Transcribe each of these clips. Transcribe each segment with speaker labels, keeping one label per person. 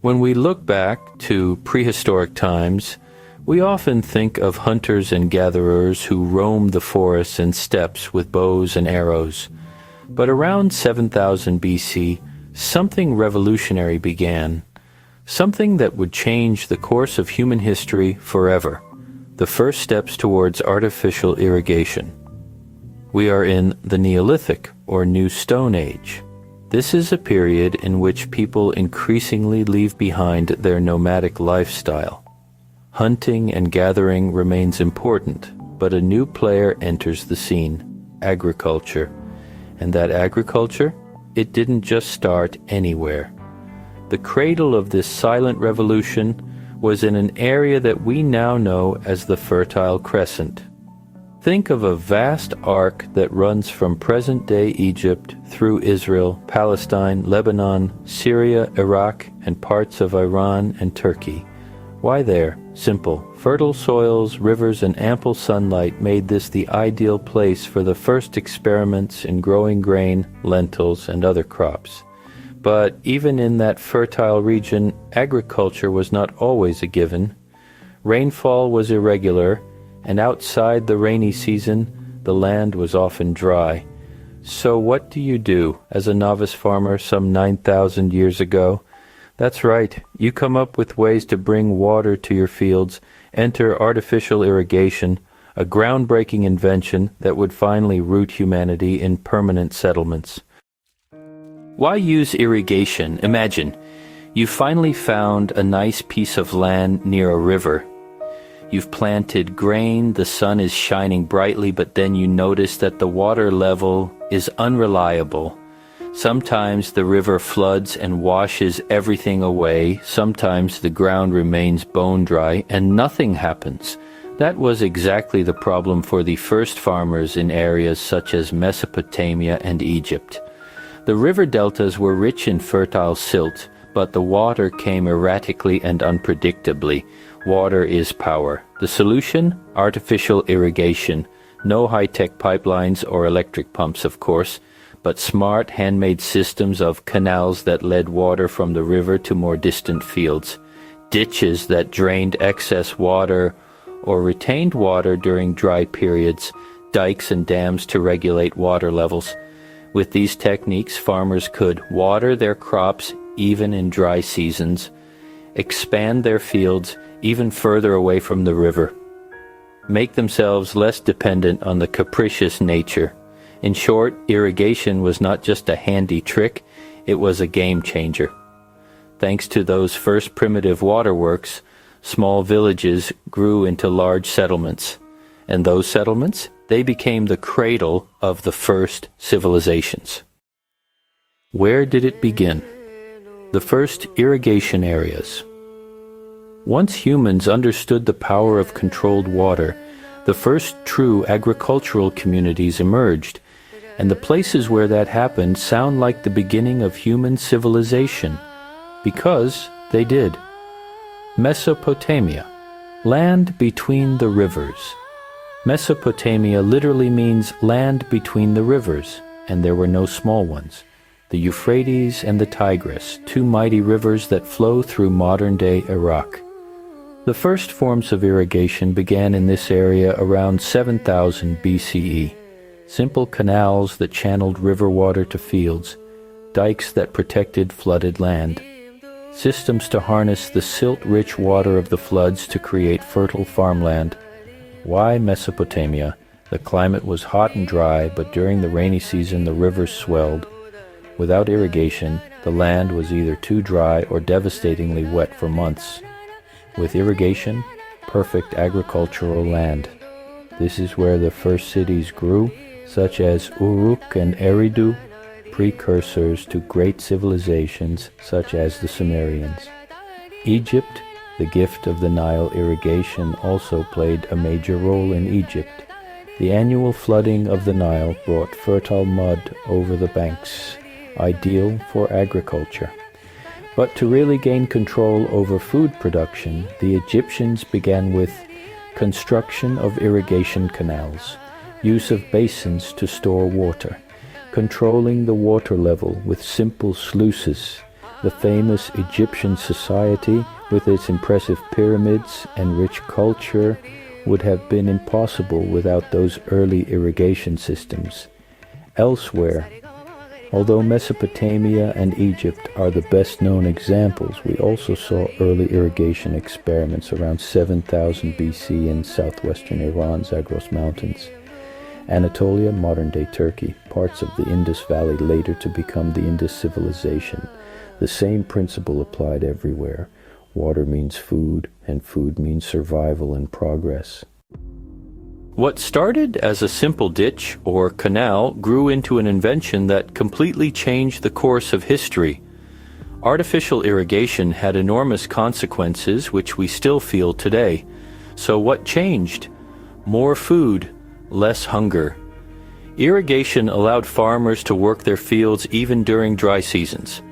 Speaker 1: When we look back to prehistoric times, we often think of hunters and gatherers who roamed the forests and steppes with bows and arrows. But around 7000 BC, something revolutionary began, something that would change the course of human history forever, the first steps towards artificial irrigation. We are in the Neolithic, or New Stone Age. This is a period in which people increasingly leave behind their nomadic lifestyle. Hunting and gathering remains important, but a new player enters the scene, agriculture. And that agriculture, it didn't just start anywhere. The cradle of this silent revolution was in an area that we now know as the Fertile Crescent. Think of a vast arc that runs from present-day Egypt through Israel, Palestine, Lebanon, Syria, Iraq, and parts of Iran and Turkey. Why there? Simple. Fertile soils, rivers, and ample sunlight made this the ideal place for the first experiments in growing grain, lentils, and other crops. But even in that fertile region, agriculture was not always a given. Rainfall was irregular, and outside the rainy season, the land was often dry. So what do you do as a novice farmer some 9,000 years ago? That's right, you come up with ways to bring water to your fields, enter artificial irrigation, a groundbreaking invention that would finally root humanity in permanent settlements. Why use irrigation? Imagine, you finally found a nice piece of land near a river. You've planted grain, the sun is shining brightly, but then you notice that the water level is unreliable. Sometimes the river floods and washes everything away. Sometimes the ground remains bone dry and nothing happens. That was exactly the problem for the first farmers in areas such as Mesopotamia and Egypt. The river deltas were rich in fertile silt, but the water came erratically and unpredictably. Water is power. The solution? Artificial irrigation. No high-tech pipelines or electric pumps, of course, but smart handmade systems of canals that led water from the river to more distant fields, ditches that drained excess water or retained water during dry periods, dikes and dams to regulate water levels. With these techniques, farmers could water their crops even in dry seasons, expand their fields even further away from the river, make themselves less dependent on the capricious nature. In short, irrigation was not just a handy trick, it was a game changer. Thanks to those first primitive waterworks, small villages grew into large settlements. And those settlements, they became the cradle of the first civilizations. Where did it begin? The first irrigation areas. Once humans understood the power of controlled water, the first true agricultural communities emerged, and the places where that happened sound like the beginning of human civilization, because they did. Mesopotamia, land between the rivers. Mesopotamia literally means land between the rivers, and there were no small ones. The Euphrates and the Tigris, two mighty rivers that flow through modern-day Iraq. The first forms of irrigation began in this area around 7000 BCE. Simple canals that channeled river water to fields, dikes that protected flooded land, systems to harness the silt-rich water of the floods to create fertile farmland. Why Mesopotamia? The climate was hot and dry, but during the rainy season the rivers swelled. Without irrigation, the land was either too dry or devastatingly wet for months. With irrigation, perfect agricultural land. This is where the first cities grew, such as Uruk and Eridu, precursors to great civilizations such as the Sumerians. Egypt, the gift of the Nile irrigation, also played a major role in Egypt. The annual flooding of the Nile brought fertile mud over the banks, ideal for agriculture. But to really gain control over food production, the Egyptians began with construction of irrigation canals, use of basins to store water, controlling the water level with simple sluices, The famous Egyptian society, with its impressive pyramids and rich culture, would have been impossible without those early irrigation systems. Elsewhere, although Mesopotamia and Egypt are the best-known examples, we also saw early irrigation experiments around 7000 BC in southwestern Iran's Zagros Mountains, Anatolia, modern-day Turkey, parts of the Indus Valley later to become the Indus civilization. The same principle applied everywhere. Water means food, and food means survival and progress. What started as a simple ditch or canal grew into an invention that completely changed the course of history. Artificial irrigation had enormous consequences which we still feel today. So what changed? More food, less hunger. Irrigation allowed farmers to work their fields even during dry seasons.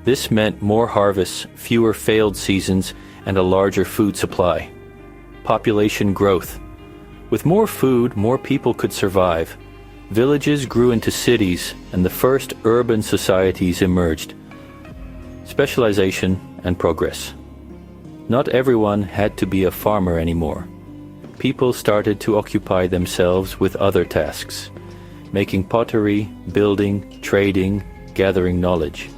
Speaker 1: This meant more harvests, fewer failed seasons, and a larger food supply. Population growth. With more food, more people could survive. Villages grew into cities, and the first urban societies emerged. Specialization and progress. Not everyone had to be a farmer anymore. People started to occupy themselves with other tasks, making pottery, building, trading, gathering knowledge.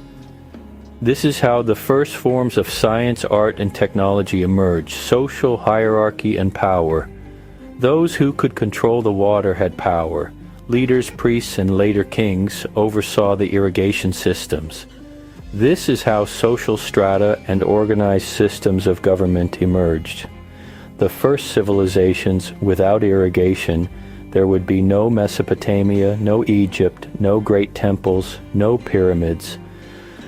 Speaker 1: This is how the first forms of science, art, and technology emerged: social hierarchy and power. Those who could control the water had power. Leaders, priests, and later kings oversaw the irrigation systems. This is how social strata and organized systems of government emerged. The first civilizations without irrigation, there would be no Mesopotamia, no Egypt, no great temples, no pyramids.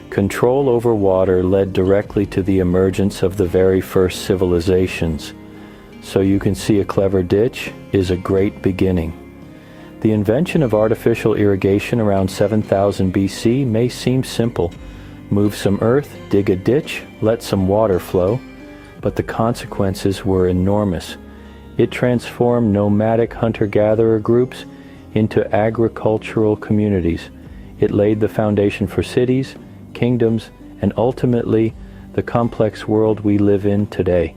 Speaker 1: Control over water led directly to the emergence of the very first civilizations. So you can see a clever ditch is a great beginning. The invention of artificial irrigation around 7000 BC may seem simple. Move some earth, dig a ditch, let some water flow. But the consequences were enormous. It transformed nomadic hunter-gatherer groups into agricultural communities. It laid the foundation for cities, kingdoms, and ultimately the complex world we live in today.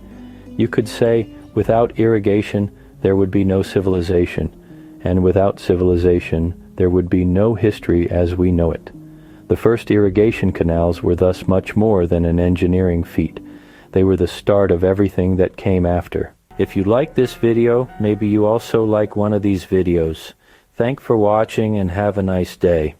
Speaker 1: You could say, without irrigation, there would be no civilization, and without civilization, there would be no history as we know it. The first irrigation canals were thus much more than an engineering feat. They were the start of everything that came after. If you like this video, maybe you also like one of these videos. Thanks for watching and have a nice day.